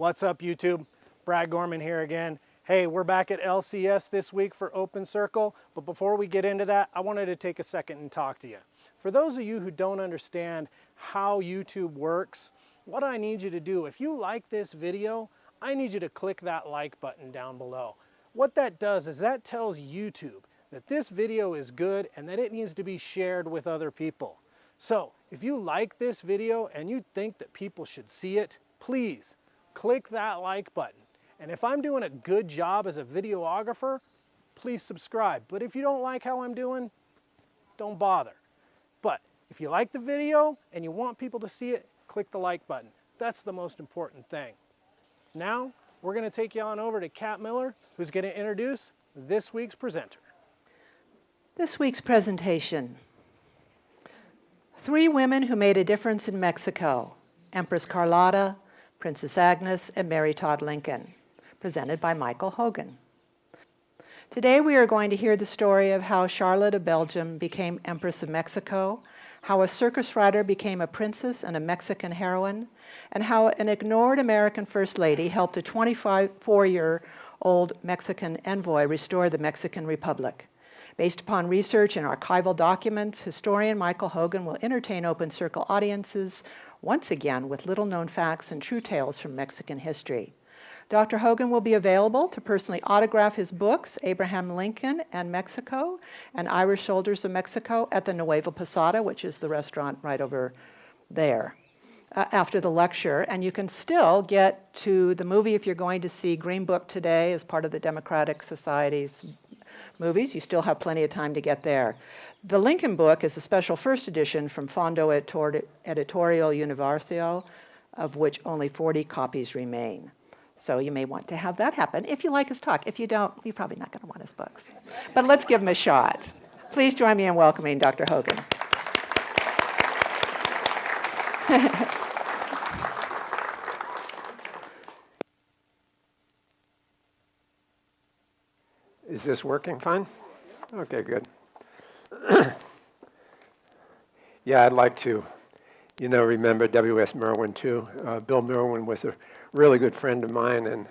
What's up, YouTube? Brad Gorman here again. Hey, we're back at LCS this week for Open Circle, but before we get into that, I wanted to take a second and talk to you. For those of you who don't understand how YouTube works, what I need you to do, if you like this video, I need you to click that like button down below. What that does is that tells YouTube that this video is good and that it needs to be shared with other people. So, if you like this video and you think that people should see it, please click that like button. And if I'm doing a good job as a videographer, please subscribe. But if you don't like how I'm doing, don't bother. But if you like the video and you want people to see it, click the like button. That's the most important thing. Now, we're going to take you on over to Kat Miller, who's going to introduce this week's presenter. This week's presentation. 3 women who made a difference in Mexico: Empress Carlota, Princess Agnes, and Mary Todd Lincoln, presented by Michael Hogan. Today we are going to hear the story of how Charlotte of Belgium became Empress of Mexico, how a circus rider became a princess and a Mexican heroine, and how an ignored American First Lady helped a 24-year-old Mexican envoy restore the Mexican Republic. Based upon research and archival documents, historian Michael Hogan will entertain Open Circle audiences once again with little-known facts and true tales from Mexican history. Dr. Hogan will be available to personally autograph his books, Abraham Lincoln and Mexico, and Irish Soldiers of Mexico, at the Nueva Posada, which is the restaurant right over there, after the lecture. And you can still get to the movie if you're going to see Green Book today as part of the Democratic Society's movies. You still have plenty of time to get there. The Lincoln book is a special first edition from Fondo Editorial Universo, of which only 40 copies remain. So you may want to have that happen if you like his talk. If you don't, you're probably not going to want his books. But let's give him a shot. Please join me in welcoming Dr. Hogan. Is this working fine? Okay, good. Yeah, I'd like to, remember W.S. Merwin too. Bill Merwin was a really good friend of mine and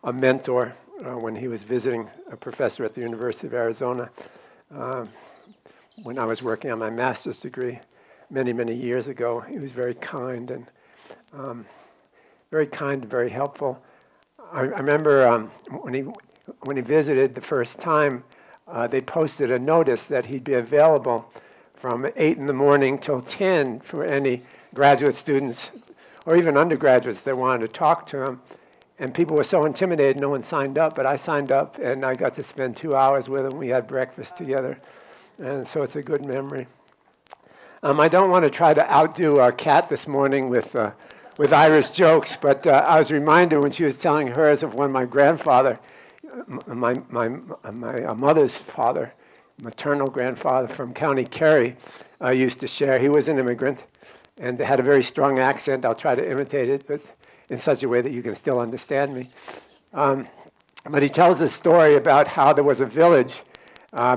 a mentor when he was visiting a professor at the University of Arizona when I was working on my master's degree many, many years ago. He was very kind and very helpful. I remember when he visited the first time, they posted a notice that he'd be available from 8 in the morning till 10 for any graduate students or even undergraduates that wanted to talk to him. And people were so intimidated, no one signed up, but I signed up and I got to spend 2 hours with him. We had breakfast together, and so it's a good memory. I don't want to try to outdo our Kat this morning with Irish jokes, but I was reminded when she was telling hers of when my grandfather, my mother's father, maternal grandfather from County Kerry, used to share. He was an immigrant and had a very strong accent. I'll try to imitate it, but in such a way that you can still understand me. But he tells a story about how there was a village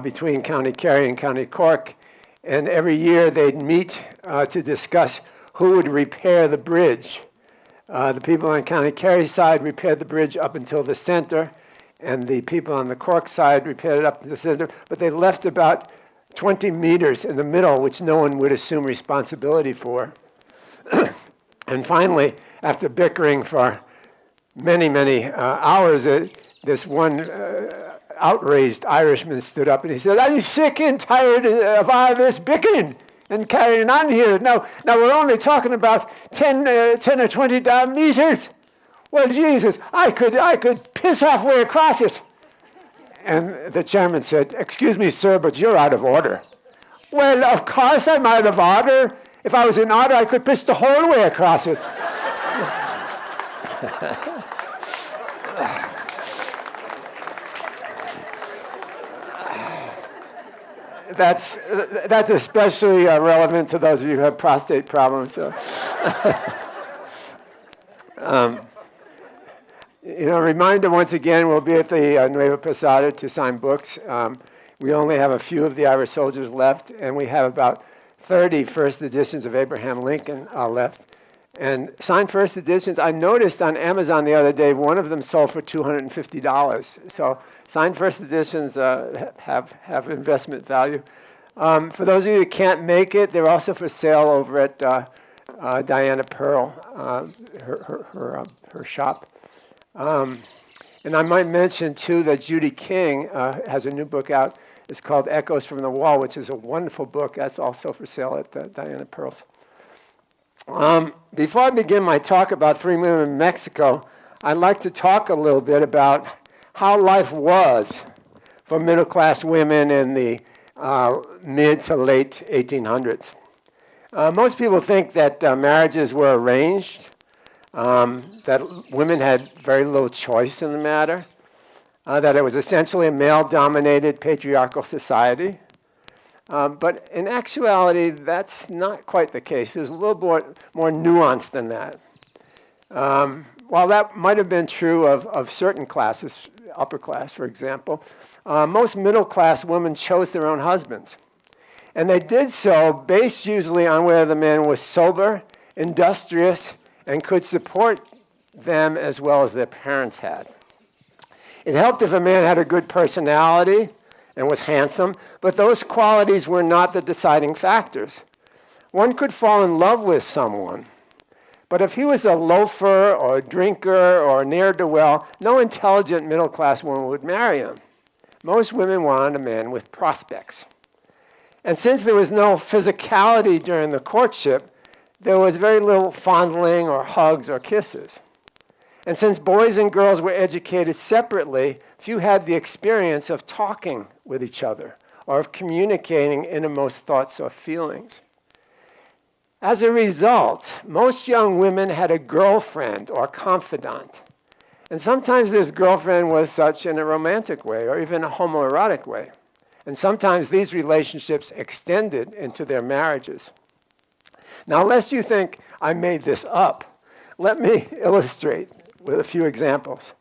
between County Kerry and County Cork, and every year they'd meet to discuss who would repair the bridge. The people on County Kerry's side repaired the bridge up until the center, and the people on the Cork side repaired it up to the center, but they left about 20 meters in the middle, which no one would assume responsibility for. And finally, after bickering for many, many hours, this one outraged Irishman stood up and he said, "I'm sick and tired of all this bickering and carrying on here. Now we're only talking about 10 or 20 meters. Well, Jesus, I could piss halfway across it." And the chairman said, "Excuse me, sir, but you're out of order." "Well, of course I'm out of order. If I was in order, I could piss the whole way across it." That's especially relevant to those of you who have prostate problems. So. Reminder once again, we'll be at the Nueva Posada to sign books. We only have a few of the Irish Soldiers left, and we have about 30 first editions of Abraham Lincoln left. And signed first editions, I noticed on Amazon the other day, one of them sold for $250. So signed first editions have investment value. For those of you who can't make it, they're also for sale over at Diana Pearl, her shop. And I might mention, too, that Judy King has a new book out. It's called Echoes from the Wall, which is a wonderful book. That's also for sale at Diana Pearl's. Before I begin my talk about free women in Mexico, I'd like to talk a little bit about how life was for middle-class women in the mid to late 1800s. Most people think that marriages were arranged, that women had very little choice in the matter, that it was essentially a male-dominated patriarchal society. But in actuality, that's not quite the case. There's a little more nuance than that. While that might have been true of certain classes, upper class, for example, most middle-class women chose their own husbands. And they did so based usually on whether the man was sober, industrious, and could support them as well as their parents had. It helped if a man had a good personality and was handsome, but those qualities were not the deciding factors. One could fall in love with someone, but if he was a loafer or a drinker or ne'er-do-well, no intelligent middle-class woman would marry him. Most women wanted a man with prospects. And since there was no physicality during the courtship, there was very little fondling or hugs or kisses. And since boys and girls were educated separately, few had the experience of talking with each other or of communicating innermost thoughts or feelings. As a result, most young women had a girlfriend or confidant. And sometimes this girlfriend was such in a romantic way or even a homoerotic way. And sometimes these relationships extended into their marriages. Now, lest you think I made this up, let me illustrate with a few examples.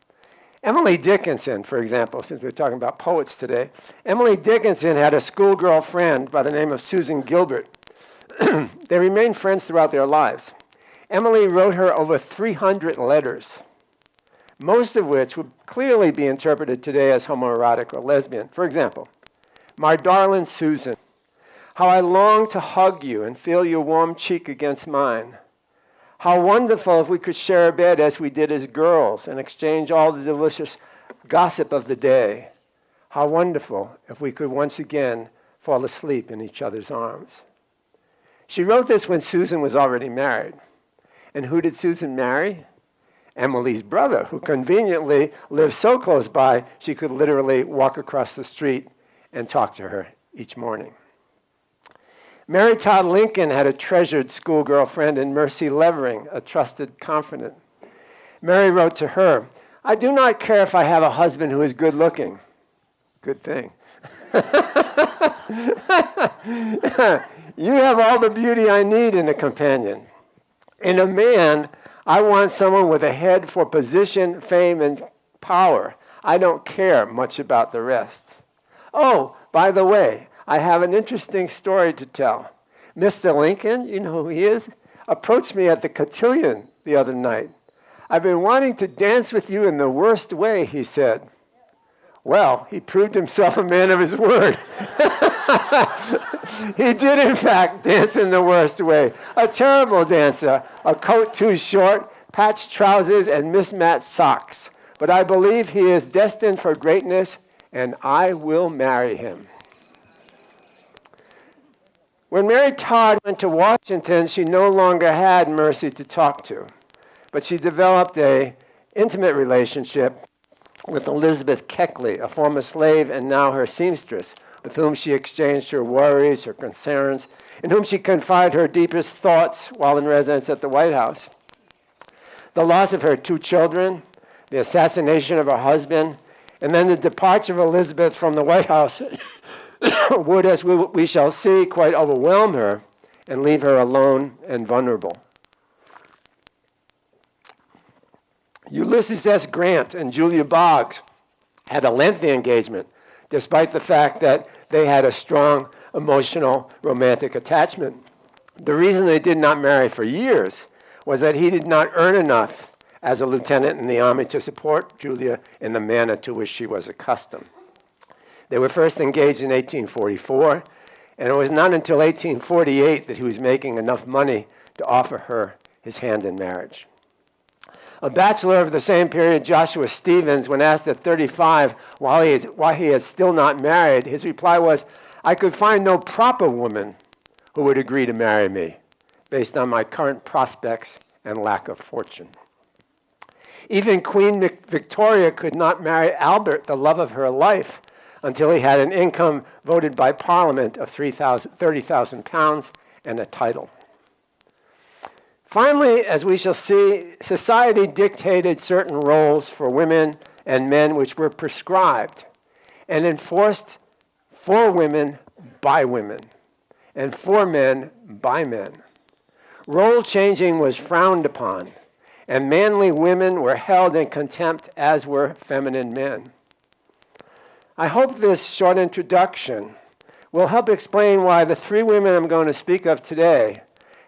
Emily Dickinson, for example, since we're talking about poets today, Emily Dickinson had a schoolgirl friend by the name of Susan Gilbert. They remained friends throughout their lives. Emily wrote her over 300 letters, most of which would clearly be interpreted today as homoerotic or lesbian. For example, "My darling Susan, how I long to hug you and feel your warm cheek against mine. How wonderful if we could share a bed as we did as girls and exchange all the delicious gossip of the day. How wonderful if we could once again fall asleep in each other's arms." She wrote this when Susan was already married. And who did Susan marry? Emily's brother, who conveniently lived so close by she could literally walk across the street and talk to her each morning. Mary Todd Lincoln had a treasured schoolgirl friend in Mercy Levering, a trusted confidant. Mary wrote to her, "I do not care if I have a husband who is good looking." Good thing. "You have all the beauty I need in a companion. In a man, I want someone with a head for position, fame, and power. I don't care much about the rest. Oh, by the way, I have an interesting story to tell. Mr. Lincoln, you know who he is, approached me at the cotillion the other night. I've been wanting to dance with you in the worst way," he said. Well, he proved himself a man of his word. He did, in fact, dance in the worst way. A terrible dancer, a coat too short, patched trousers, and mismatched socks. But I believe he is destined for greatness, and I will marry him. When Mary Todd went to Washington, she no longer had Mercy to talk to, but she developed an intimate relationship with Elizabeth Keckley, a former slave and now her seamstress, with whom she exchanged her worries, her concerns, in whom she confided her deepest thoughts while in residence at the White House. The loss of her 2 children, the assassination of her husband, and then the departure of Elizabeth from the White House would, as we shall see, quite overwhelm her and leave her alone and vulnerable. Ulysses S. Grant and Julia Boggs had a lengthy engagement, despite the fact that they had a strong emotional romantic attachment. The reason they did not marry for years was that he did not earn enough as a lieutenant in the army to support Julia in the manner to which she was accustomed. They were first engaged in 1844, and it was not until 1848 that he was making enough money to offer her his hand in marriage. A bachelor of the same period, Joshua Stevens, when asked at 35 why he is still not married, his reply was, "I could find no proper woman who would agree to marry me based on my current prospects and lack of fortune." Even Queen Victoria could not marry Albert, the love of her life, until he had an income voted by Parliament of £30,000 and a title. Finally, as we shall see, society dictated certain roles for women and men which were prescribed and enforced for women by women and for men by men. Role changing was frowned upon, and manly women were held in contempt, as were feminine men. I hope this short introduction will help explain why the three women I'm going to speak of today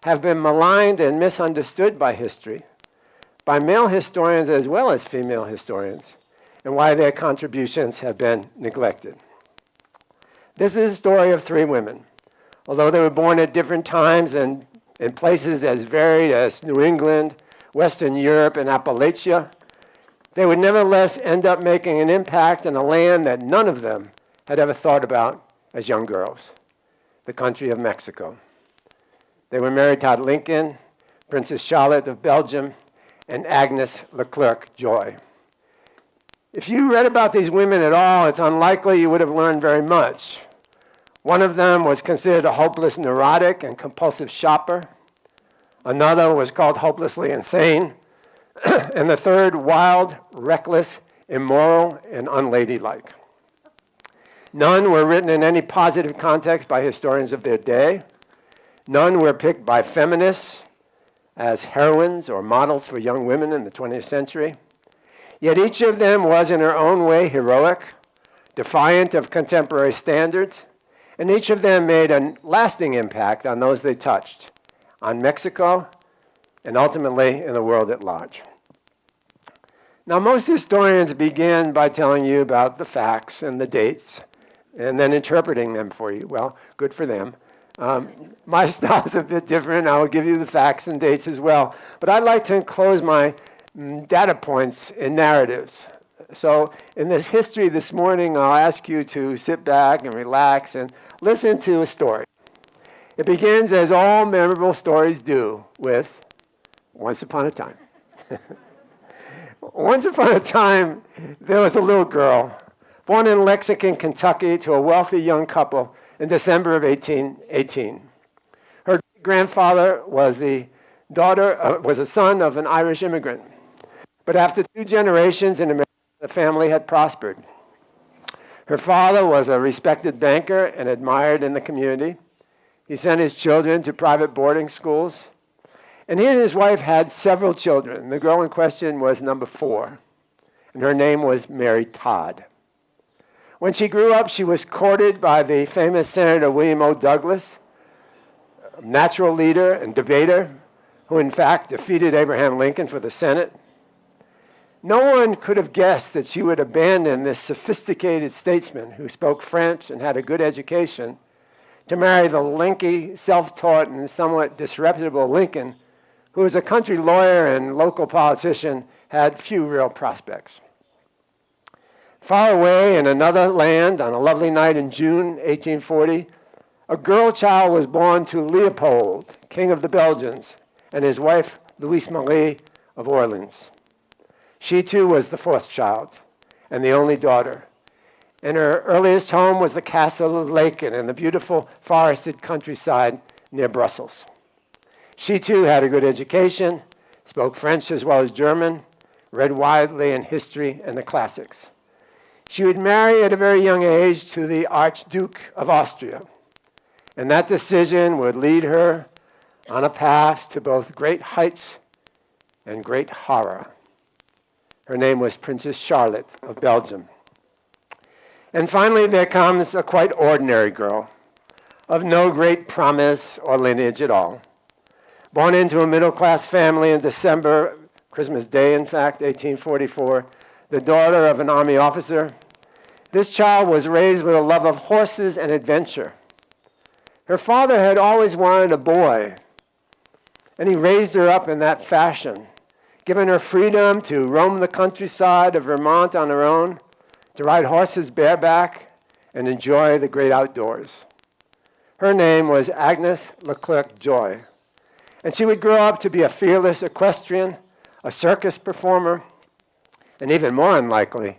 have been maligned and misunderstood by history, by male historians as well as female historians, and why their contributions have been neglected. This is a story of three women. Although they were born at different times and in places as varied as New England, Western Europe, and Appalachia, they would nevertheless end up making an impact in a land that none of them had ever thought about as young girls, the country of Mexico. They were Mary Todd Lincoln, Princess Charlotte of Belgium, and Agnes Leclerc Joy. If you read about these women at all, it's unlikely you would have learned very much. One of them was considered a hopeless neurotic and compulsive shopper. Another was called hopelessly insane. And the third, wild, reckless, immoral, and unladylike. None were written in any positive context by historians of their day. None were picked by feminists as heroines or models for young women in the 20th century. Yet each of them was in her own way heroic, defiant of contemporary standards, and each of them made a lasting impact on those they touched, on Mexico, and ultimately in the world at large. Now, most historians begin by telling you about the facts and the dates, and then interpreting them for you. Well, good for them. My style is a bit different. I will give you the facts and dates as well. But I'd like to enclose my data points in narratives. So in this history this morning, I'll ask you to sit back and relax and listen to a story. It begins, as all memorable stories do, with once upon a time. Once upon a time, there was a little girl born in Lexington, Kentucky, to a wealthy young couple in December of 1818. Her grandfather was the son of an Irish immigrant. But after 2 generations in America, the family had prospered. Her father was a respected banker and admired in the community. He sent his children to private boarding schools. And he and his wife had several children. The girl in question was number 4, and her name was Mary Todd. When she grew up, she was courted by the famous Senator William O. Douglas, a natural leader and debater, who in fact defeated Abraham Lincoln for the Senate. No one could have guessed that she would abandon this sophisticated statesman who spoke French and had a good education to marry the lanky, self-taught, and somewhat disreputable Lincoln, who as a country lawyer and local politician had few real prospects. Far away in another land, on a lovely night in June 1840, a girl child was born to Leopold, King of the Belgians, and his wife, Louise Marie of Orleans. She too was the 4th child and the only daughter. And her earliest home was the castle of Laeken in the beautiful forested countryside near Brussels. She too had a good education, spoke French as well as German, read widely in history and the classics. She would marry at a very young age to the Archduke of Austria, and that decision would lead her on a path to both great heights and great horror. Her name was Princess Charlotte of Belgium. And finally, there comes a quite ordinary girl, of no great promise or lineage at all. Born into a middle-class family in December, Christmas Day, in fact, 1844, the daughter of an Army officer, this child was raised with a love of horses and adventure. Her father had always wanted a boy, and he raised her up in that fashion, giving her freedom to roam the countryside of Vermont on her own, to ride horses bareback, and enjoy the great outdoors. Her name was Agnes Leclerc Joy, and she would grow up to be a fearless equestrian, a circus performer, and even more unlikely,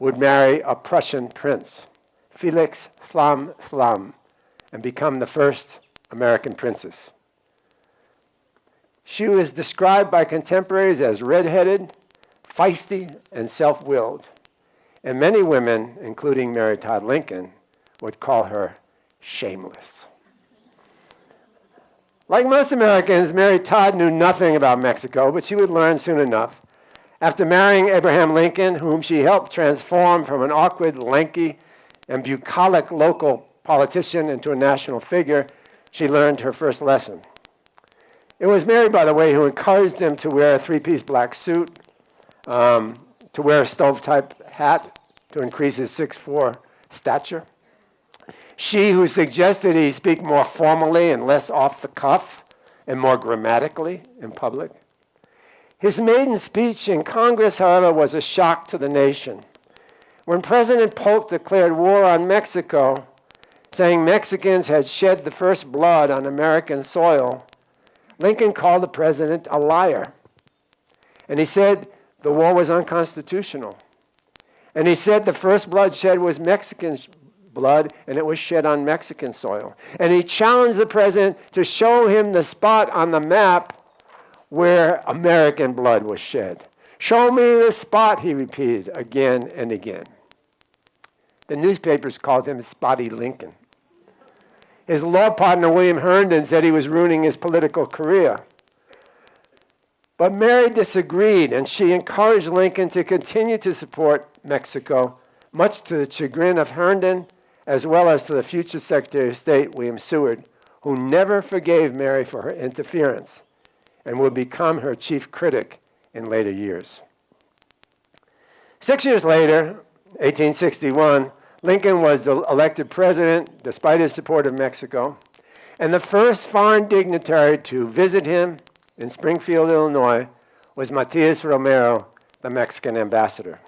would marry a Prussian prince, Felix Slam, and become the first American princess. She was described by contemporaries as red-headed, feisty, and self-willed. And many women, including Mary Todd Lincoln, would call her shameless. Like most Americans, Mary Todd knew nothing about Mexico, but she would learn soon enough. After marrying Abraham Lincoln, whom she helped transform from an awkward, lanky, and bucolic local politician into a national figure, she learned her first lesson. It was Mary, by the way, who encouraged him to wear a three-piece black suit, to wear a stove-type hat to increase his 6'4" stature. She who suggested he speak more formally and less off the cuff and more grammatically in public. His maiden speech in Congress, however, was a shock to the nation. When President Polk declared war on Mexico, saying Mexicans had shed the first blood on American soil, Lincoln called the president a liar. And he said the war was unconstitutional. And he said the first blood shed was Mexican blood, and it was shed on Mexican soil. And he challenged the president to show him the spot on the map where American blood was shed. Show me the spot, he repeated again and again. The newspapers called him Spotty Lincoln. His law partner, William Herndon, said he was ruining his political career. But Mary disagreed, and she encouraged Lincoln to continue to support Mexico, much to the chagrin of Herndon, as well as to the future Secretary of State, William Seward, who never forgave Mary for her interference and would become her chief critic in later years. 6 years later, 1861, Lincoln was elected president despite his support of Mexico, and the first foreign dignitary to visit him in Springfield, Illinois, was Matias Romero, the Mexican ambassador.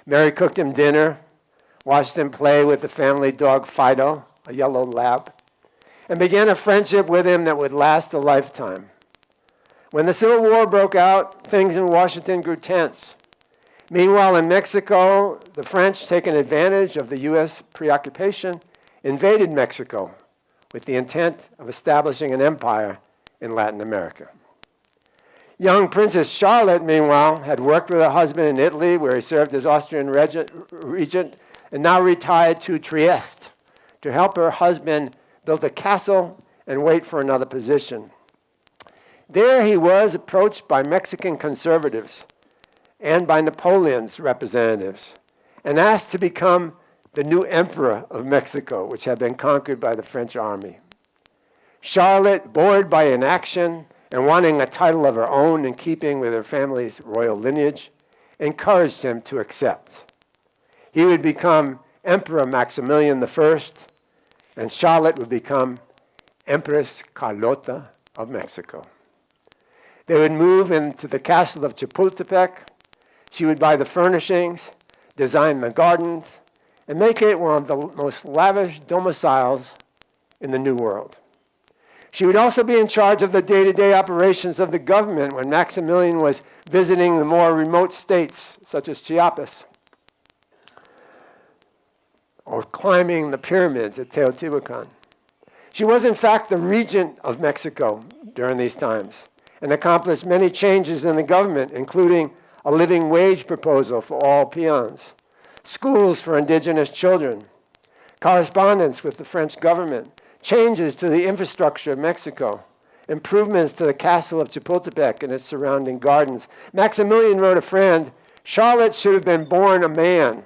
Mary cooked him dinner, watched him play with the family dog Fido, a yellow lab, and began a friendship with him that would last a lifetime. When the Civil War broke out, things in Washington grew tense. Meanwhile, in Mexico, the French, taking advantage of the U.S. preoccupation, invaded Mexico with the intent of establishing an empire in Latin America. Young Princess Charlotte, meanwhile, had worked with her husband in Italy, where he served as Austrian regent, and now retired to Trieste to help her husband build a castle and wait for another position. There he was approached by Mexican conservatives and by Napoleon's representatives and asked to become the new emperor of Mexico, which had been conquered by the French army. Charlotte, bored by inaction and wanting a title of her own in keeping with her family's royal lineage, encouraged him to accept. He would become Emperor Maximilian I, and Charlotte would become Empress Carlota of Mexico. They would move into the castle of Chapultepec. She would buy the furnishings, design the gardens, and make it one of the most lavish domiciles in the New World. She would also be in charge of the day-to-day operations of the government when Maximilian was visiting the more remote states, such as Chiapas, or climbing the pyramids at Teotihuacan. She was, in fact, the regent of Mexico during these times and accomplished many changes in the government, including a living wage proposal for all peons, schools for indigenous children, correspondence with the French government, changes to the infrastructure of Mexico, improvements to the castle of Chapultepec and its surrounding gardens. Maximilian wrote a friend, "Charlotte should have been born a man.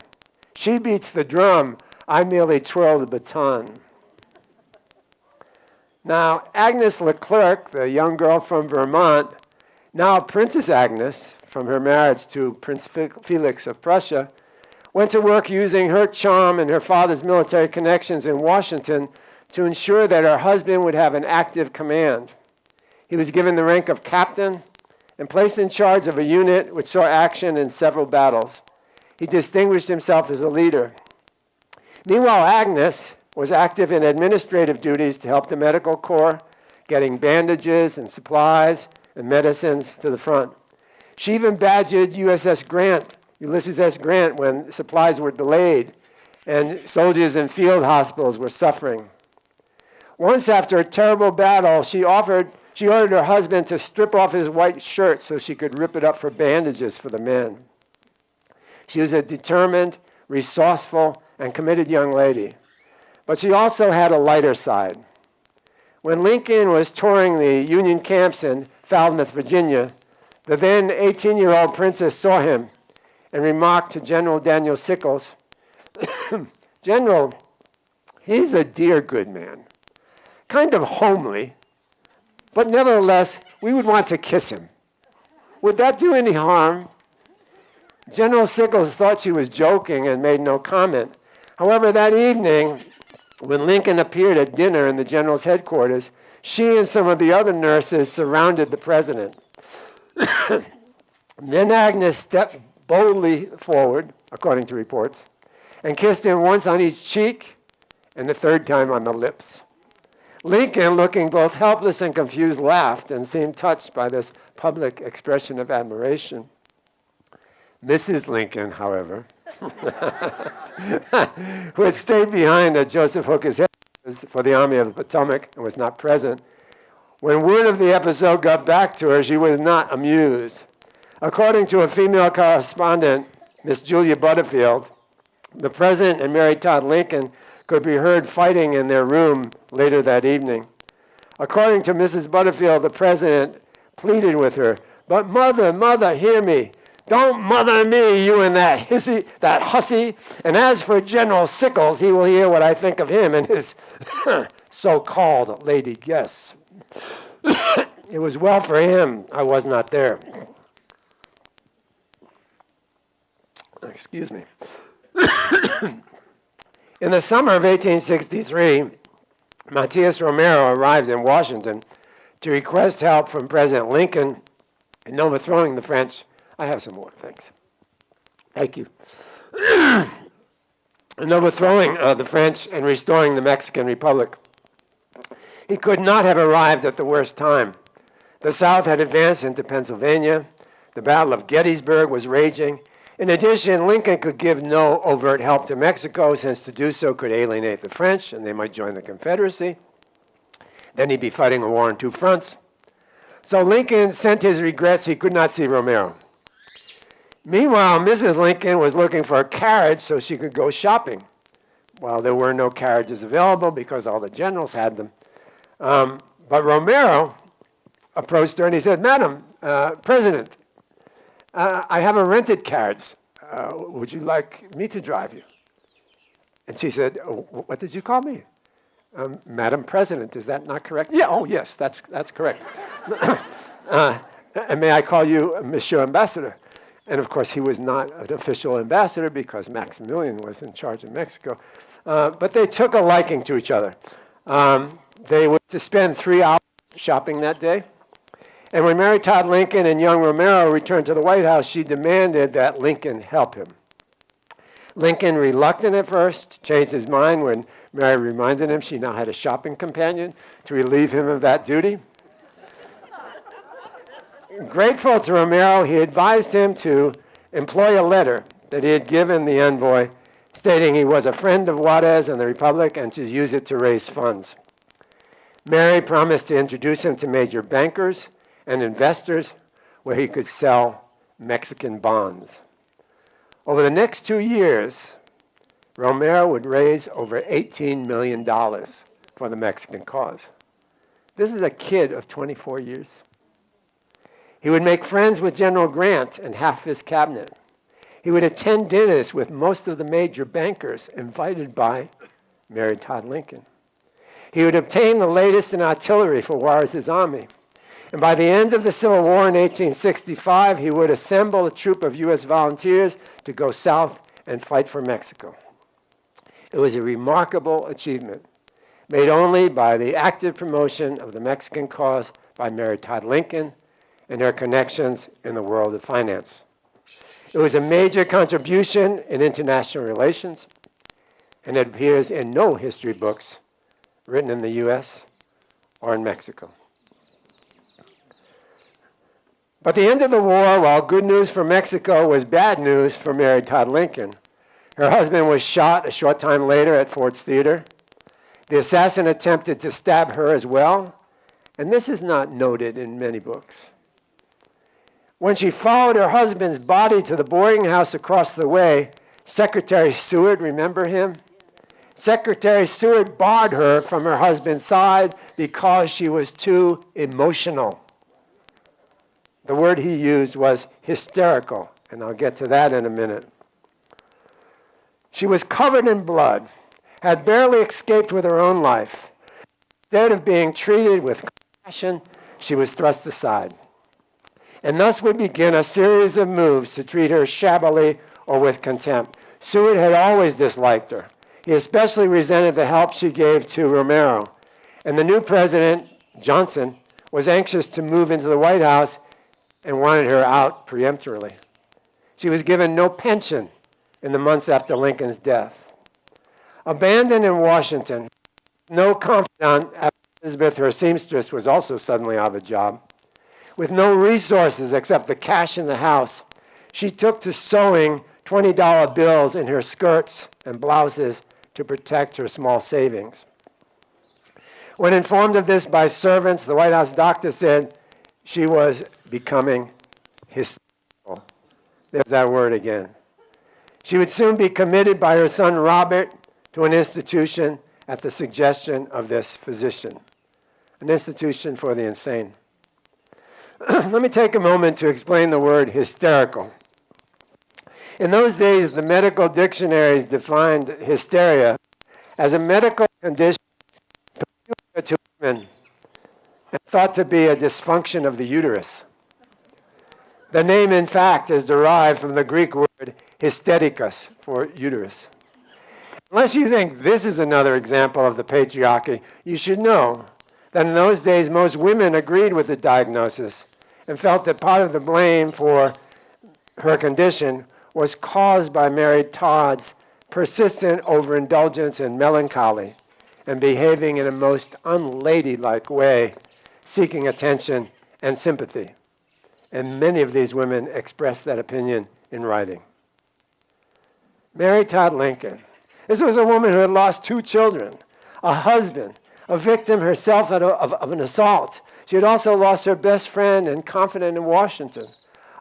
She beats the drum, I merely twirl the baton." Now, Agnes Leclerc, the young girl from Vermont, now Princess Agnes, from her marriage to Prince Felix of Prussia, went to work using her charm and her father's military connections in Washington to ensure that her husband would have an active command. He was given the rank of captain and placed in charge of a unit which saw action in several battles. He distinguished himself as a leader. Meanwhile, Agnes was active in administrative duties to help the medical corps, getting bandages and supplies and medicines to the front. She even badgered Ulysses S. Grant, when supplies were delayed and soldiers in field hospitals were suffering. Once, after a terrible battle, she ordered her husband to strip off his white shirt so she could rip it up for bandages for the men. She was a determined, resourceful, and committed young lady. But she also had a lighter side. When Lincoln was touring the Union camps in Falmouth, Virginia, the then 18-year-old princess saw him and remarked to General Daniel Sickles, "General, he's a dear good man, kind of homely, but nevertheless, we would want to kiss him. Would that do any harm?" General Sickles thought she was joking and made no comment. However, that evening, when Lincoln appeared at dinner in the general's headquarters, she and some of the other nurses surrounded the president. Then Agnes stepped boldly forward, according to reports, and kissed him once on each cheek and the third time on the lips. Lincoln, looking both helpless and confused, laughed and seemed touched by this public expression of admiration. Mrs. Lincoln, however, who had stayed behind at Joseph Hooker's headquarters for the Army of the Potomac and was not present, when word of the episode got back to her, she was not amused. According to a female correspondent, Miss Julia Butterfield, the President and Mary Todd Lincoln could be heard fighting in their room later that evening. According to Mrs. Butterfield, the President pleaded with her, "But mother, hear me. Don't mother me, you and that hussy. And as for General Sickles, he will hear what I think of him and his so-called lady guests. It was well for him I was not there." Excuse me. In the summer of 1863, Matias Romero arrived in Washington to request help from President Lincoln in overthrowing the French. I have some more, thanks. Thank you. In overthrowing the French and restoring the Mexican Republic. He could not have arrived at the worst time. The South had advanced into Pennsylvania. The Battle of Gettysburg was raging. In addition, Lincoln could give no overt help to Mexico, since to do so could alienate the French and they might join the Confederacy. Then he'd be fighting a war on two fronts. So Lincoln sent his regrets he could not see Romero. Meanwhile, Mrs. Lincoln was looking for a carriage so she could go shopping. Well, there were no carriages available because all the generals had them. But Romero approached her and he said, "Madam, President, I have a rented carriage. Would you like me to drive you?" And she said, "Oh, what did you call me?" "Madam President, is that not correct?" "Yeah, oh yes, that's correct." "And may I call you Monsieur Ambassador?" And of course, he was not an official ambassador because Maximilian was in charge of Mexico. But they took a liking to each other. They were to spend 3 hours shopping that day. And when Mary Todd Lincoln and young Romero returned to the White House, she demanded that Lincoln help him. Lincoln, reluctant at first, changed his mind when Mary reminded him she now had a shopping companion to relieve him of that duty. Grateful to Romero, he advised him to employ a letter that he had given the envoy, stating he was a friend of Juarez and the Republic and to use it to raise funds. Mary promised to introduce him to major bankers and investors where he could sell Mexican bonds. Over the next 2 years, Romero would raise over $18 million for the Mexican cause. This is a kid of 24 years. He would make friends with General Grant and half his cabinet. He would attend dinners with most of the major bankers invited by Mary Todd Lincoln. He would obtain the latest in artillery for Juarez's army. And by the end of the Civil War in 1865, he would assemble a troop of U.S. volunteers to go south and fight for Mexico. It was a remarkable achievement, made only by the active promotion of the Mexican cause by Mary Todd Lincoln and her connections in the world of finance. It was a major contribution in international relations, and it appears in no history books written in the U.S. or in Mexico. But the end of the war, while good news for Mexico, was bad news for Mary Todd Lincoln. Her husband was shot a short time later at Ford's Theater. The assassin attempted to stab her as well, and this is not noted in many books. When she followed her husband's body to the boarding house across the way, Secretary Seward, remember him? Secretary Seward barred her from her husband's side because she was too emotional. The word he used was hysterical, and I'll get to that in a minute. She was covered in blood, had barely escaped with her own life. Instead of being treated with compassion, she was thrust aside. And thus would begin a series of moves to treat her shabbily or with contempt. Seward had always disliked her. He especially resented the help she gave to Romero. And the new president, Johnson, was anxious to move into the White House and wanted her out peremptorily. She was given no pension in the months after Lincoln's death. Abandoned in Washington, no confidant, Elizabeth, her seamstress, was also suddenly out of a job. With no resources except the cash in the house, she took to sewing $20 bills in her skirts and blouses to protect her small savings. When informed of this by servants, the White House doctor said she was becoming hysterical. There's that word again. She would soon be committed by her son Robert to an institution at the suggestion of this physician, an institution for the insane. Let me take a moment to explain the word hysterical. In those days, the medical dictionaries defined hysteria as a medical condition peculiar to women and thought to be a dysfunction of the uterus. The name, in fact, is derived from the Greek word hysterikas, for uterus. Unless you think this is another example of the patriarchy, you should know that in those days most women agreed with the diagnosis and felt that part of the blame for her condition was caused by Mary Todd's persistent overindulgence and melancholy and behaving in a most unladylike way, seeking attention and sympathy. And many of these women expressed that opinion in writing. Mary Todd Lincoln. This was a woman who had lost 2 children, a husband, a victim herself of an assault. She had also lost her best friend and confidant in Washington,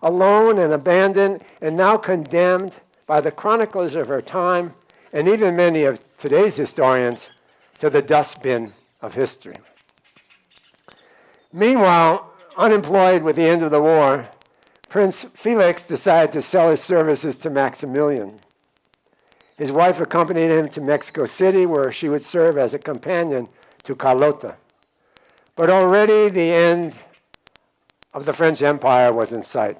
alone and abandoned, and now condemned by the chroniclers of her time, and even many of today's historians, to the dustbin of history. Meanwhile, unemployed with the end of the war, Prince Felix decided to sell his services to Maximilian. His wife accompanied him to Mexico City, where she would serve as a companion to Carlota. But already the end of the French Empire was in sight.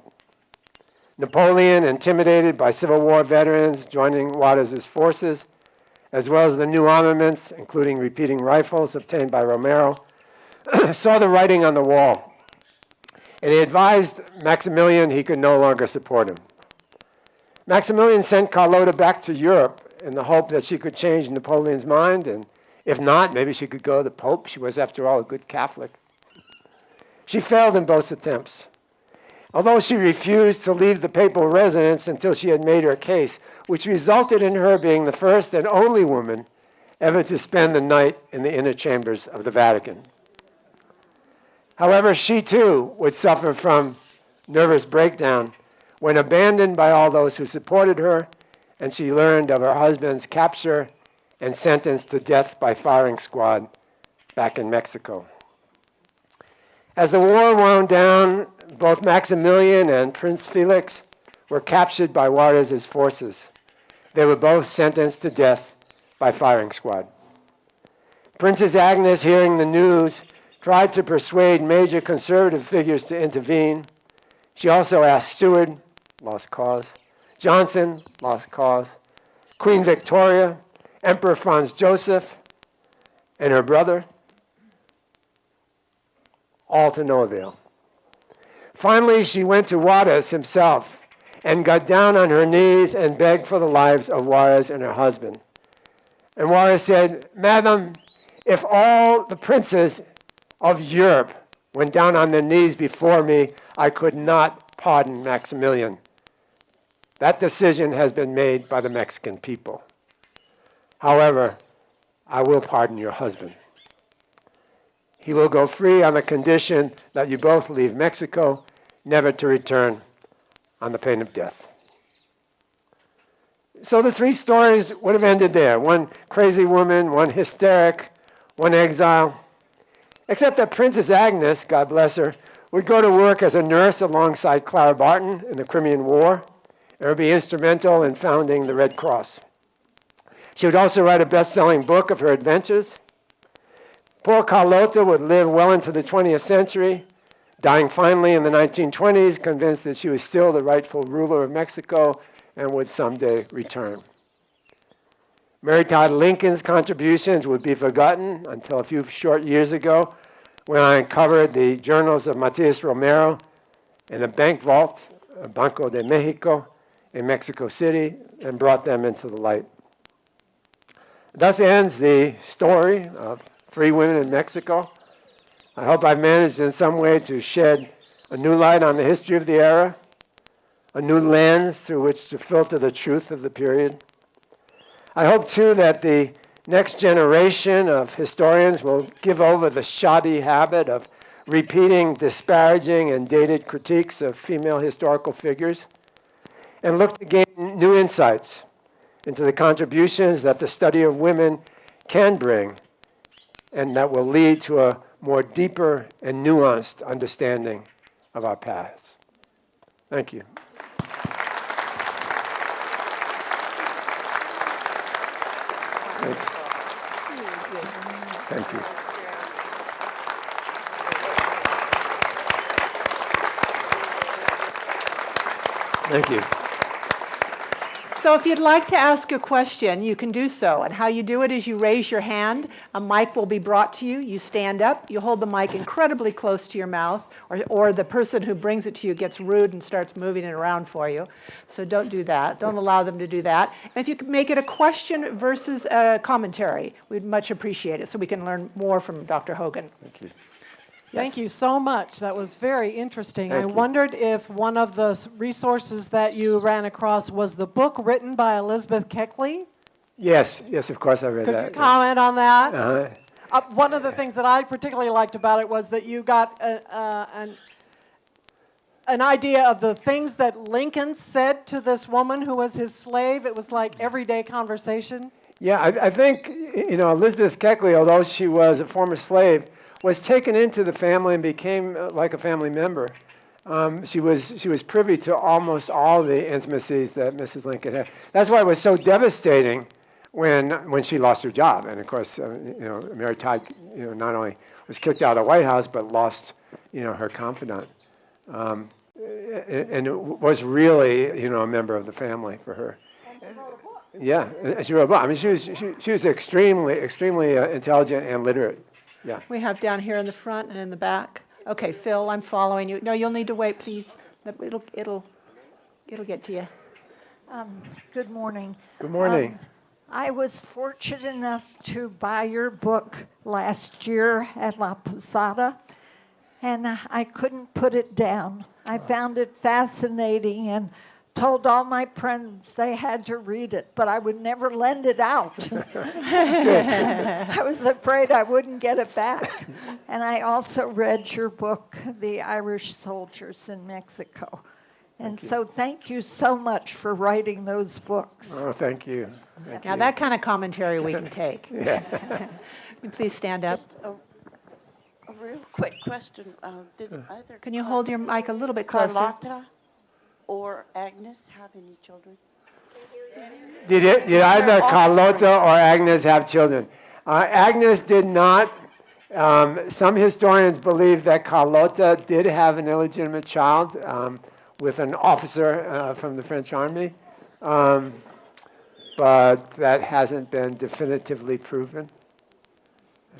Napoleon, intimidated by Civil War veterans joining Juarez's forces, as well as the new armaments, including repeating rifles obtained by Romero, saw the writing on the wall, and he advised Maximilian he could no longer support him. Maximilian sent Carlota back to Europe in the hope that she could change Napoleon's mind, and if not, maybe she could go to the Pope. She was, after all, a good Catholic. She failed in both attempts. Although she refused to leave the papal residence until she had made her case, which resulted in her being the first and only woman ever to spend the night in the inner chambers of the Vatican. However, she too would suffer from nervous breakdown when abandoned by all those who supported her, and she learned of her husband's capture and sentenced to death by firing squad back in Mexico. As the war wound down, both Maximilian and Prince Felix were captured by Juarez's forces. They were both sentenced to death by firing squad. Princess Agnes, hearing the news, tried to persuade major conservative figures to intervene. She also asked Seward, lost cause, Johnson, lost cause, Queen Victoria, Emperor Franz Joseph, and her brother, all to no avail. Finally, she went to Juarez himself and got down on her knees and begged for the lives of Juarez and her husband. And Juarez said, "Madam, if all the princes of Europe went down on their knees before me, I could not pardon Maximilian. That decision has been made by the Mexican people. However, I will pardon your husband. He will go free on the condition that you both leave Mexico, never to return, on the pain of death." So the three stories would have ended there. One crazy woman, one hysteric, one exile. Except that Princess Agnes, God bless her, would go to work as a nurse alongside Clara Barton in the Crimean War and would be instrumental in founding the Red Cross. She would also write a best-selling book of her adventures. Poor Carlota would live well into the 20th century, dying finally in the 1920s, convinced that she was still the rightful ruler of Mexico and would someday return. Mary Todd Lincoln's contributions would be forgotten until a few short years ago when I uncovered the journals of Matias Romero in a bank vault, Banco de Mexico, in Mexico City, and brought them into the light. Thus ends the story of free women in Mexico. I hope I've managed in some way to shed a new light on the history of the era, a new lens through which to filter the truth of the period. I hope, too, that the next generation of historians will give over the shoddy habit of repeating disparaging and dated critiques of female historical figures and look to gain new insights into the contributions that the study of women can bring and that will lead to a more deeper and nuanced understanding of our past. Thank you. Thank you. Thank you. So if you'd like to ask a question, you can do so. And how you do it is you raise your hand. A mic will be brought to you. You stand up. You hold the mic incredibly close to your mouth, or the person who brings it to you gets rude and starts moving it around for you. So don't do that. Don't allow them to do that. And if you could make it a question versus a commentary, we'd much appreciate it so we can learn more from Dr. Hogan. Thank you. Thank you so much. That was very interesting. Thank I you. wondered if one of the resources that you ran across was the book written by Elizabeth Keckley. Yes, of course I read Could that. you comment on that? Uh-huh. One of the things that I particularly liked about it was that you got an idea of the things that Lincoln said to this woman who was his slave. It was like everyday conversation. Yeah, I think, Elizabeth Keckley, although she was a former slave, was taken into the family and became like a family member. She was privy to almost all the intimacies that Mrs. Lincoln had. That's why it was so devastating when she lost her job. And of course, Mary Todd, not only was kicked out of the White House, but lost, her confidant. And it was really, a member of the family for her. And she wrote a book. Yeah, she wrote a book. I mean, she was extremely intelligent and literate. Yeah. We have down here in the front and in the back. Okay, Phil, I'm following you. No, you'll need to wait, please. It'll get to you. Good morning. Good morning. I was fortunate enough to buy your book last year at La Posada, and I couldn't put it down. I found it fascinating and told all my friends they had to read it, but I would never lend it out. I was afraid I wouldn't get it back. And I also read your book, The Irish Soldiers in Mexico. And so thank you so much for writing those books. Oh, thank you. Thank Now you. that kind of commentary we can take. Please stand up. Just a real quick question. Did either Can you hold your mic a little bit closer? Carlota or Agnes have any children? Did either Carlota or Agnes have children? Agnes did not. Some historians believe that Carlota did have an illegitimate child with an officer from the French army, but that hasn't been definitively proven.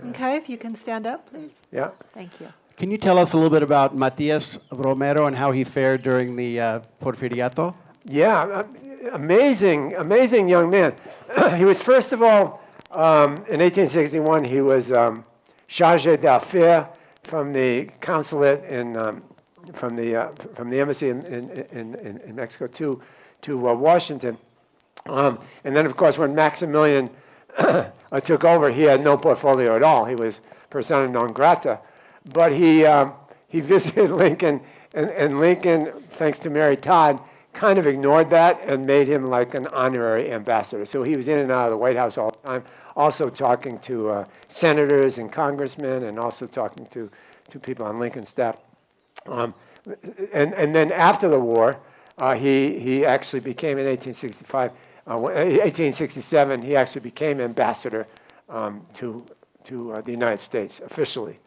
Okay, if you can stand up, please. Yeah. Thank you. Can you tell us a little bit about Matias Romero and how he fared during the Porfiriato? Yeah, amazing young man. He was, first of all, in 1861, he was chargé d'affaires from the consulate from the embassy in Mexico to Washington. And then, of course, when Maximilian took over, he had no portfolio at all. He was persona non grata. But he visited Lincoln, and Lincoln, thanks to Mary Todd, kind of ignored that and made him like an honorary ambassador. So he was in and out of the White House all the time, also talking to senators and congressmen, and also talking to people on Lincoln's staff. And then after the war, he actually became, in 1867, he actually became ambassador to the United States officially.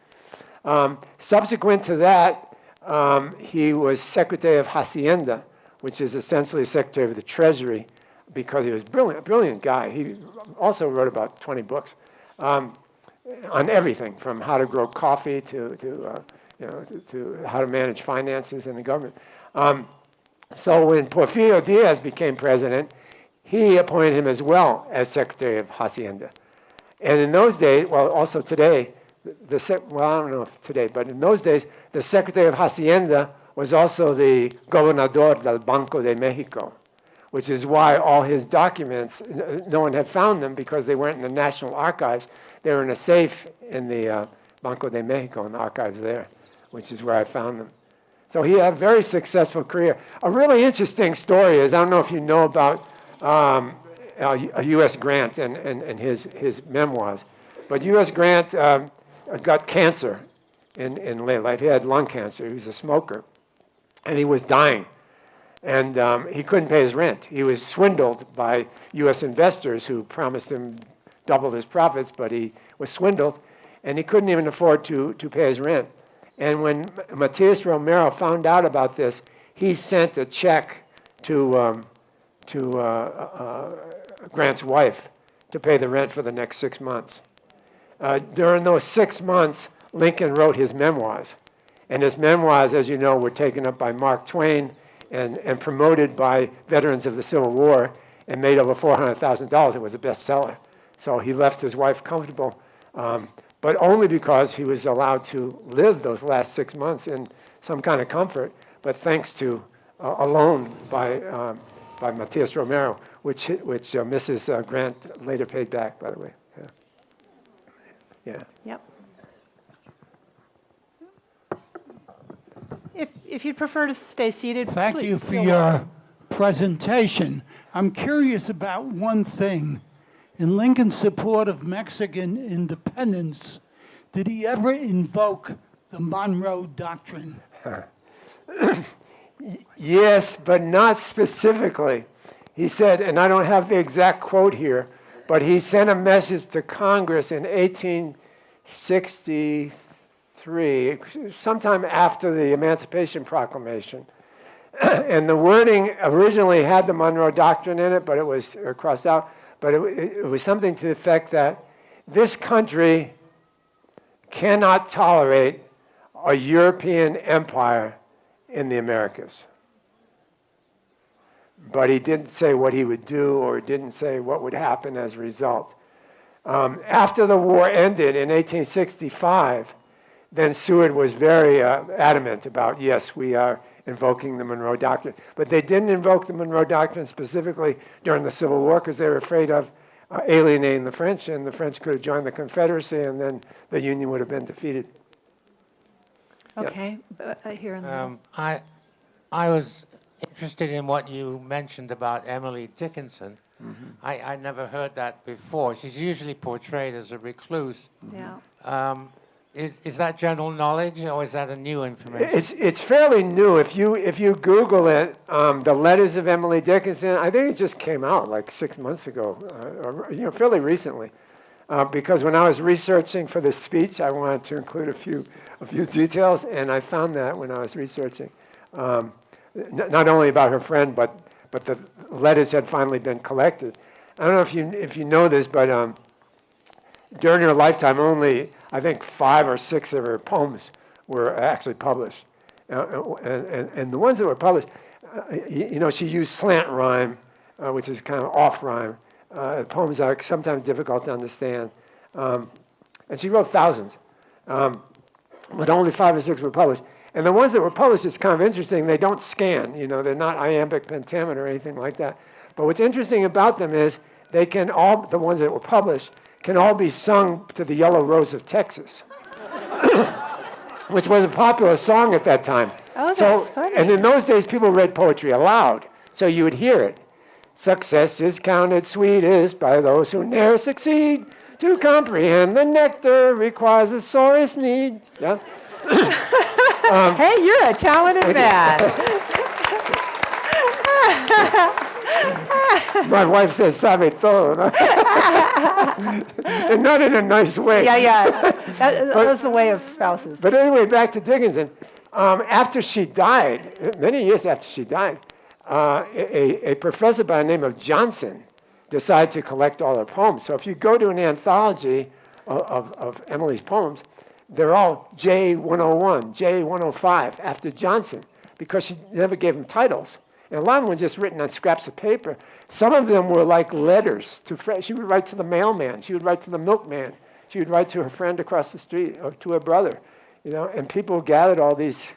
Subsequent to that, he was Secretary of Hacienda, which is essentially Secretary of the Treasury, because he was a brilliant guy. He also wrote about 20 books on everything, from how to grow coffee to how to manage finances in the government. So when Porfirio Diaz became president, he appointed him as well as Secretary of Hacienda. And in those days, well, also today, well, I don't know if today, but in those days, the Secretary of Hacienda was also the Gobernador del Banco de Mexico, which is why all his documents, no one had found them because they weren't in the National Archives. They were in a safe in the Banco de Mexico, in the archives there, which is where I found them. So he had a very successful career. A really interesting story is, I don't know if you know about U.S. Grant and his memoirs, but U.S. Grant got cancer in late life. He had lung cancer. He was a smoker, and he was dying. And he couldn't pay his rent. He was swindled by U.S. investors who promised him double his profits, but he was swindled, and he couldn't even afford to pay his rent. And when Matias Romero found out about this, he sent a check to Grant's wife to pay the rent for the next 6 months. During those 6 months, Lincoln wrote his memoirs. And his memoirs, as you know, were taken up by Mark Twain and promoted by veterans of the Civil War and made over $400,000. It was a bestseller. So he left his wife comfortable, but only because he was allowed to live those last 6 months in some kind of comfort, but thanks to a loan by Matias Romero, which Mrs. Grant later paid back, by the way. Yeah. Yep. If you'd prefer to stay seated, Thank please you for feel your welcome. presentation. I'm curious about one thing. In Lincoln's support of Mexican independence, did he ever invoke the Monroe Doctrine? Yes, but not specifically. He said, and I don't have the exact quote here, but he sent a message to Congress in 1863, sometime after the Emancipation Proclamation. And the wording originally had the Monroe Doctrine in it, but it was crossed out. But it was something to the effect that this country cannot tolerate a European empire in the Americas. But he didn't say what he would do, or didn't say what would happen as a result. After the war ended in 1865, then Seward was very adamant about, yes, we are invoking the Monroe Doctrine. But they didn't invoke the Monroe Doctrine specifically during the Civil War because they were afraid of alienating the French, and the French could have joined the Confederacy, and then the Union would have been defeated. Okay, here in the I was interested in what you mentioned about Emily Dickinson. Mm-hmm. I never heard that before. She's usually portrayed as a recluse. yeah. Is that general knowledge, or is that a new information? It's fairly new. If you Google it, the letters of Emily Dickinson, I think it just came out like 6 months ago, or fairly recently. because when I was researching for this speech, I wanted to include a few details, and I found that when I was researching, not only about her friend, but the letters had finally been collected. I don't know if you know this, but during her lifetime, only I think 5 or 6 of her poems were actually published, and the ones that were published, she used slant rhyme, which is kind of off rhyme. Poems are sometimes difficult to understand, and she wrote thousands, but only 5 or 6 were published. And the ones that were published, it's kind of interesting. They don't scan, they're not iambic pentameter or anything like that. But what's interesting about them is they can all, the ones that were published, can all be sung to the Yellow Rose of Texas, which was a popular song at that time. Oh, that's funny. And in those days, people read poetry aloud, so you would hear it. Success is counted sweetest by those who ne'er succeed. To comprehend the nectar requires the sorest need. Yeah? Hey, you're a talented man. My wife says sabe todo, and not in a nice way. Yeah. That was the way of spouses. But anyway, back to Dickinson. After she died, many years after she died, a professor by the name of Johnson decided to collect all her poems. So if you go to an anthology of Emily's poems, they're all J101, J105 after Johnson, because she never gave them titles. And a lot of them were just written on scraps of paper. Some of them were like letters to friends. She would write to the mailman. She would write to the milkman. She would write to her friend across the street or to her brother. And people gathered all these,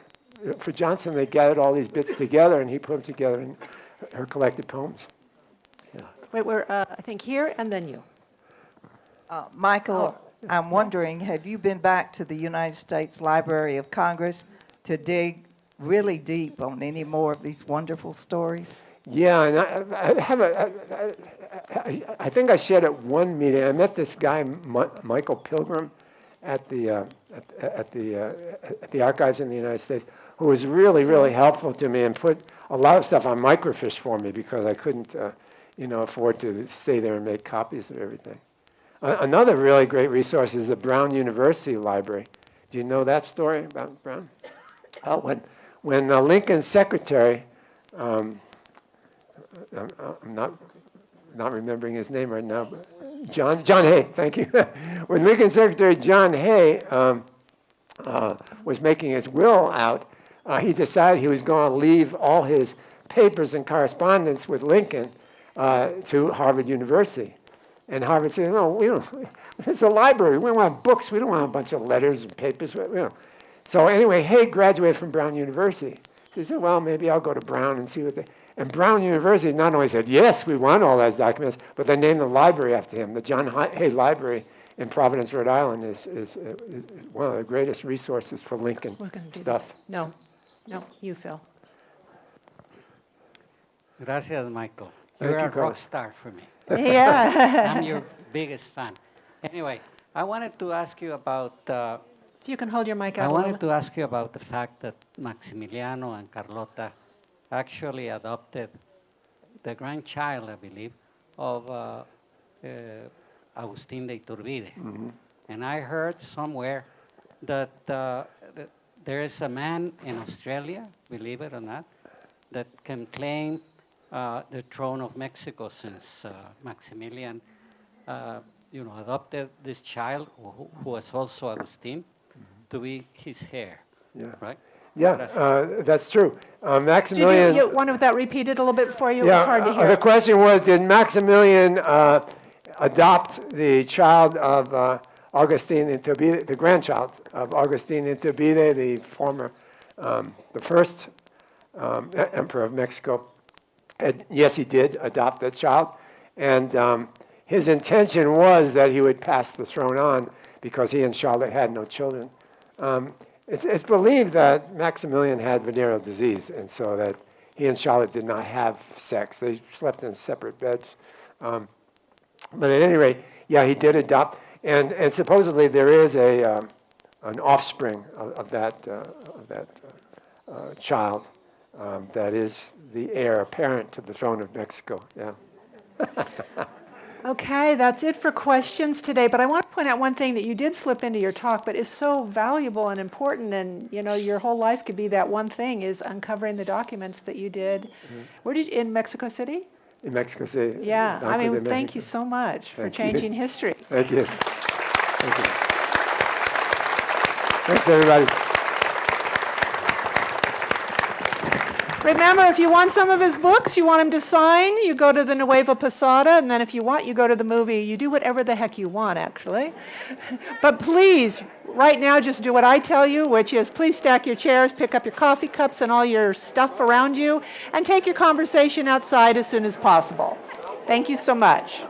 for Johnson, they gathered all these bits together, and he put them together in her collected poems. Yeah. Wait, we're, I think here, and then you. Michael, I'm wondering, have you been back to the United States Library of Congress to dig really deep on any more of these wonderful stories? Yeah, and I think I shared at one meeting. I met this guy, Michael Pilgrim, at the archives in the United States, who was really, really helpful to me and put a lot of stuff on microfiche for me because I couldn't, afford to stay there and make copies of everything. Another really great resource is the Brown University Library. Do you know that story about Brown? When Lincoln's secretary, I'm not remembering his name right now, but John Hay, thank you. When Lincoln's secretary John Hay was making his will out, he decided he was going to leave all his papers and correspondence with Lincoln to Harvard University. And Harvard said, no, it's a library. We don't want books. We don't want a bunch of letters and papers. So anyway, Hay graduated from Brown University. He said, well, maybe I'll go to Brown and see what they... And Brown University not only said, yes, we want all those documents, but they named the library after him. The John Hay Library in Providence, Rhode Island is one of the greatest resources for Lincoln stuff. No, you, Phil. Gracias, Michael. You're a rock star for me. Yeah. I'm your biggest fan. Anyway, I wanted to ask you about... if you can hold your mic out I a wanted little. to ask you about the fact that Maximiliano and Carlota actually adopted the grandchild, I believe, of Agustín de Iturbide. Mm-hmm. And I heard somewhere that there is a man in Australia, believe it or not, that can claim the throne of Mexico since Maximilian, adopted this child who was also Agustín to be his heir, right? Yeah, that's true. Maximilian... Did you want that repeated a little bit for you? It was hard to hear. The question was, did Maximilian adopt the child of Agustín Iturbide, the grandchild of Agustín Iturbide, the former, the first emperor of Mexico? And yes, he did adopt that child. And his intention was that he would pass the throne on because he and Charlotte had no children. It's believed that Maximilian had venereal disease, and so that he and Charlotte did not have sex. They slept in separate beds. But at any rate, yeah, he did adopt, and supposedly there is an offspring of that child that is the heir apparent to the throne of Mexico. Yeah. Okay, that's it for questions today, but I want to point out one thing that you did slip into your talk, but is so valuable and important, and your whole life could be that one thing, is uncovering the documents that you did. Where did you, in Mexico City? In Mexico City. Yeah, I mean, Banco de thank you Mexico. so much for Thank you. changing history. Thank you. Thank you. Thanks, everybody. Remember, if you want some of his books, you want him to sign, you go to the Nueva Posada, and then if you want, you go to the movie. You do whatever the heck you want, actually. But please, right now, just do what I tell you, which is please stack your chairs, pick up your coffee cups and all your stuff around you, and take your conversation outside as soon as possible. Thank you so much.